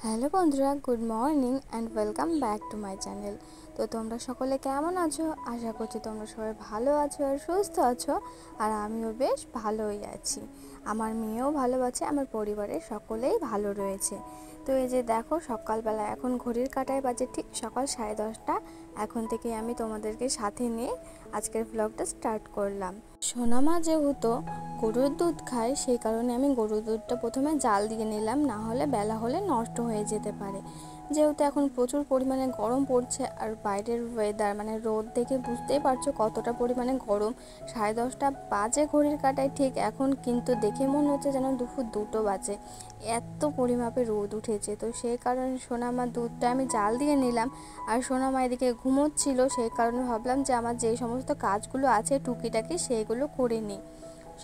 Hello বন্ধুরা, good morning and welcome back to my channel. তো তোমরা সকলে কেমন আছো? আশা করছি তোমরা সবাই ভালো আছো আর সুস্থ আছো। আর আমিও বেশ ভালোই আছি, আমার মেয়েও ভালো আছে, আমার পরিবারের সকলেই ভালো রয়েছে। তো এই যে দেখো, সকালবেলা এখন ঘড়ির কাঁটায় বাজে ঠিক সকাল 10:30। এখন থেকে আমি তোমাদেরকে সাথে নিয়ে আজকের ব্লগটা স্টার্ট করলাম। সোনামা যেহেতু গরুর দুধ খায়, সেই কারণে আমি গরুর দুধটা প্রথমে জাল দিয়ে নিলাম, না হলে বেলা হলে নষ্ট হয়ে যেতে পারে। যেহেতু এখন প্রচুর পরিমাণে গরম পড়ছে আর বাইরের ওয়েদার মানে রোদ দেখে বুঝতেই পারছো কতটা পরিমাণে গরম। 10:30 বাজে ঘড়ির কাঁটায় ঠিক এখন, কিন্তু দেখে মনে হচ্ছে যেন দুপুর 2টো বাজে, এত পরিমাপে রোদ উঠেছে। তো সেই কারণে সোনামার দুধটা আমি জাল দিয়ে নিলাম। আর সোনামা এদিকে ঘুমোচ্ছিল, সেই কারণে ভাবলাম যে আমার যে সমস্ত কাজগুলো আছে টুকিটাকি সেইগুলো করে নিই।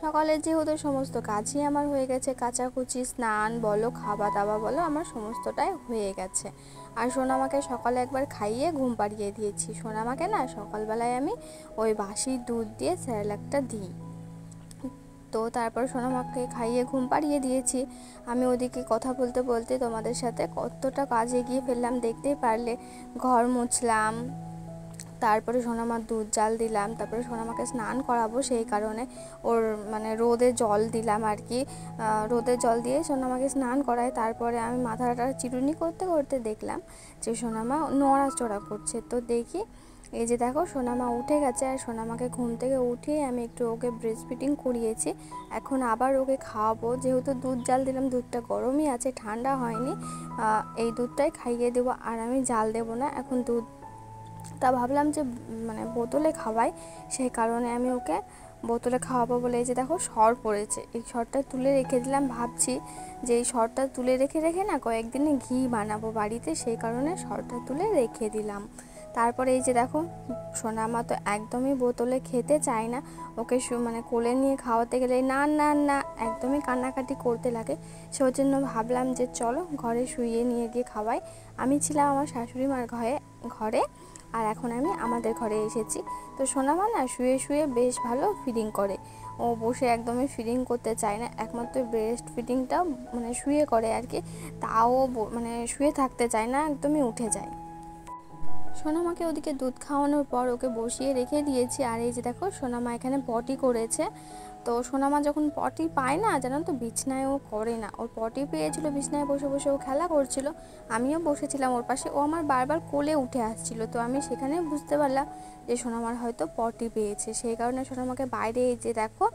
সকালে যেহেতু সমস্ত কাজই আমার হয়ে গেছে, কাচাকুচি, স্নান বলো, খাওয়া দাওয়া বলো, আমার সমস্তটাই হয়ে গেছে। আর সোনামাকে সকালে একবার খাইয়ে ঘুম পাড়িয়ে দিয়েছি। সোনামাকে না সকালবেলায় আমি ওই বাসি দুধ দিয়ে স্যারেলাকটা দিই। তো তারপর সোনামাকে খাইয়ে ঘুম পাড়িয়ে দিয়েছি। আমি ওদিকে কথা বলতে বলতে তোমাদের সাথে কতটা কাজ এগিয়ে ফেললাম দেখতেই পারলে। ঘর মুছলাম, তারপরে সোনামার দুধ জাল দিলাম, তারপরে সোনামাকে স্নান করাবো, সেই কারণে ওর মানে রোদে জল দিলাম আর কি। রোদে জল দিয়ে সোনামাকে স্নান করাই। তারপরে আমি মাথাটা চিরুনি করতে করতে দেখলাম যে সোনামা নড়াচড়া করছে। তো দেখি, এই যে দেখো সোনামা উঠে গেছে। আর সোনামাকে ঘুম থেকে উঠিয়ে আমি একটু ওকে ব্রেস্ট ফিডিং করিয়েছি। এখন আবার ওকে খাওয়াবো, যেহেতু দুধ জাল দিলাম, দুধটা গরমই আছে, ঠান্ডা হয়নি। এই দুধটাই খাইয়ে দেবো, আর আমি জাল দেবো না এখন দুধ। তা ভাবলাম যে মানে বোতলে খাওয়াই, সেই কারণে আমি ওকে বোতলে খাওয়াবো বলে এই যে দেখো সর পড়েছে, এই সরটা তুলে রেখে দিলাম। ভাবছি যে এই সরটা তুলে রেখে রেখে না কয়েকদিনে ঘি বানাবো বাড়িতে, সেই কারণে সরটা তুলে রেখে দিলাম। তারপরে এই যে দেখো, সোনামা তো একদমই বোতলে খেতে চায় না। ওকে মানে কোলে নিয়ে খাওয়াতে গেলে না না না একদমই কান্নাকাটি করতে লাগে। সেই জন্য ভাবলাম যে চলো ঘরে শুইয়ে নিয়ে গিয়ে খাওয়াই। আমি ছিলাম আমার শাশুড়ি মার ঘরে, আর এখন আমি আমাদের ঘরে এসেছি। তো সোনামা না শুয়ে শুয়ে বেশ ভালো ফিডিং করে, ও বসে একদমই ফিডিং করতে চায় না, একমাত্র ব্রেস্ট ফিডিংটা মানে শুয়ে করে আর কি। তাও মানে শুয়ে থাকতে চায় না, একদমই উঠে যায়। সোনামাকে ওদিকে দুধ খাওয়ানোর পর ওকে বসিয়ে রেখে দিয়েছি। আর এই যে দেখো সোনামা এখানে পটি করেছে। তো সোনামা যখন পটি পায় না, জানো তো বিছনায় ও করে না, ওর পটি পেয়েছিল, বিছনায় বসে বসে ও খেলা করছিল, আমিও বসেছিলাম ওর পাশে, ও আমার বারবার কোলে উঠে আসছিল। তো আমি সেখানে বুঝতে পারলাম যে সোনামার হয়তো পটি পেয়েছে, সেই কারণে সোনামাকে বাইরে এই যে দেখো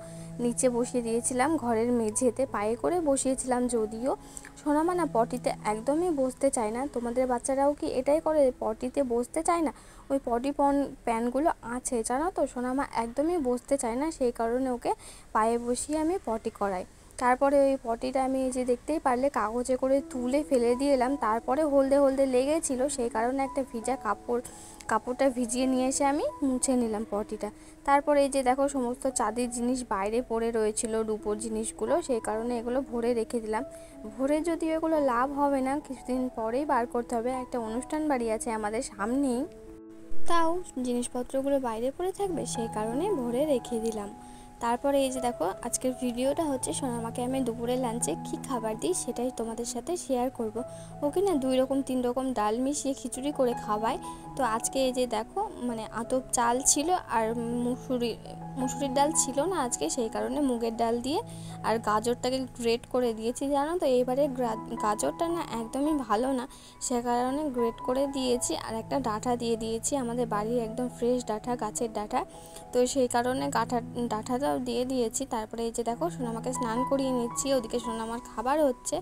নিচে বসিয়ে দিয়েছিলাম, ঘরের মেঝেতে পায়ে করে বসিয়েছিলাম। যদিও সোনামা না পটিতে একদমই বসতে চায় না। তোমাদের বাচ্চারাও কি এটাই করে, পটিতে বসতে চায় না? ওই পটি প্যানগুলো আছে জানো তো, সোনামা একদমই বসতে চায় না, সেই কারণে ওকে পায়ে বসিয়ে আমি পটি করাই। তারপরে ওই পটিটা আমি এই যে দেখতেই পারলে কাগজে করে তুলে ফেলে দিয়ে এলাম। তারপরে হলদে হলদে লেগেছিল, সেই কারণে একটা ভিজা কাপড়টা ভিজিয়ে নিয়ে এসে আমি মুছে নিলাম পটিটা। তারপরে এই যে দেখো সমস্ত চাঁদির জিনিস বাইরে পড়ে রয়েছিল, রূপোর জিনিসগুলো, সেই কারণে এগুলো ভরে রেখে দিলাম। ভরে যদিও এগুলো লাভ হবে না, কিছুদিন পরেই বার করতে হবে, একটা অনুষ্ঠান বাড়ি আছে আমাদের সামনেই, তাও জিনিসপত্রগুলো বাইরে পড়ে থাকবে, সেই কারণে ভরে রেখে দিলাম। তারপরে এই যে দেখো আজকের ভিডিওটা হচ্ছে সোনামাকে আমি দুপুরের লাঞ্চে কী খাবার দিই সেটাই তোমাদের সাথে শেয়ার করব। ওকে না 2 রকম 3 রকম ডাল মিশিয়ে খিচুড়ি করে খাওয়াই। তো আজকে এই যে দেখো মানে আতপ চাল ছিল আর মুসুরির ডাল ছিল না আজকে, সেই কারণে মুগের ডাল দিয়ে আর গাজরটাকে গ্রেট করে দিয়েছি। জানো তো এবারে গাজরটা না একদমই ভালো না, সে কারণে গ্রেট করে দিয়েছি। আর একটা ডাঁটা দিয়ে দিয়েছি, আমাদের বাড়ির একদম ফ্রেশ ডাঁটা, গাছের ডাঁটা, তো সেই কারণে ডাঁটাটাও দিয়ে দিয়েছি। তারপরে এই যে দেখো সোনামাকে স্নান করিয়ে নিচ্ছি, ওদিকে সোনামার খাবার হচ্ছে।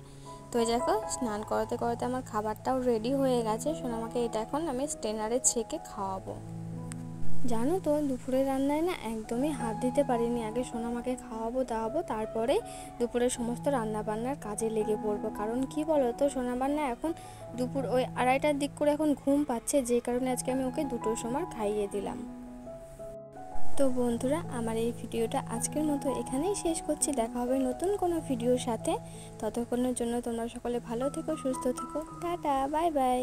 তো এই দেখো স্নান করাতে করাতে আমার খাবারটাও রেডি হয়ে গেছে। সোনামাকে এটা এখন আমি স্ট্রেনারে ছেঁকে খাওয়াবো। জানো তো দুপুরের রান্নায় না একদমই হাত দিতে পারিনি, আগে সোনামাকে খাওয়াবো দাওয়াবো, তারপরে দুপুরের সমস্ত রান্নাবান্নার কাজে লেগে পড়বো। কারণ কি বলো তো, সোনামার না এখন দুপুর ওই 2:30টার দিক করে এখন ঘুম পাচ্ছে, যে কারণে আজকে আমি ওকে 2টোর সময় খাইয়ে দিলাম। তো বন্ধুরা, আমার এই ভিডিওটা আজকের মতো এখানেই শেষ করছি। দেখা হবে নতুন কোনো ভিডিওর সাথে, ততক্ষণের জন্য তোমরা সকলে ভালো থেকো, সুস্থ থেকো, টাটা, বাই বাই।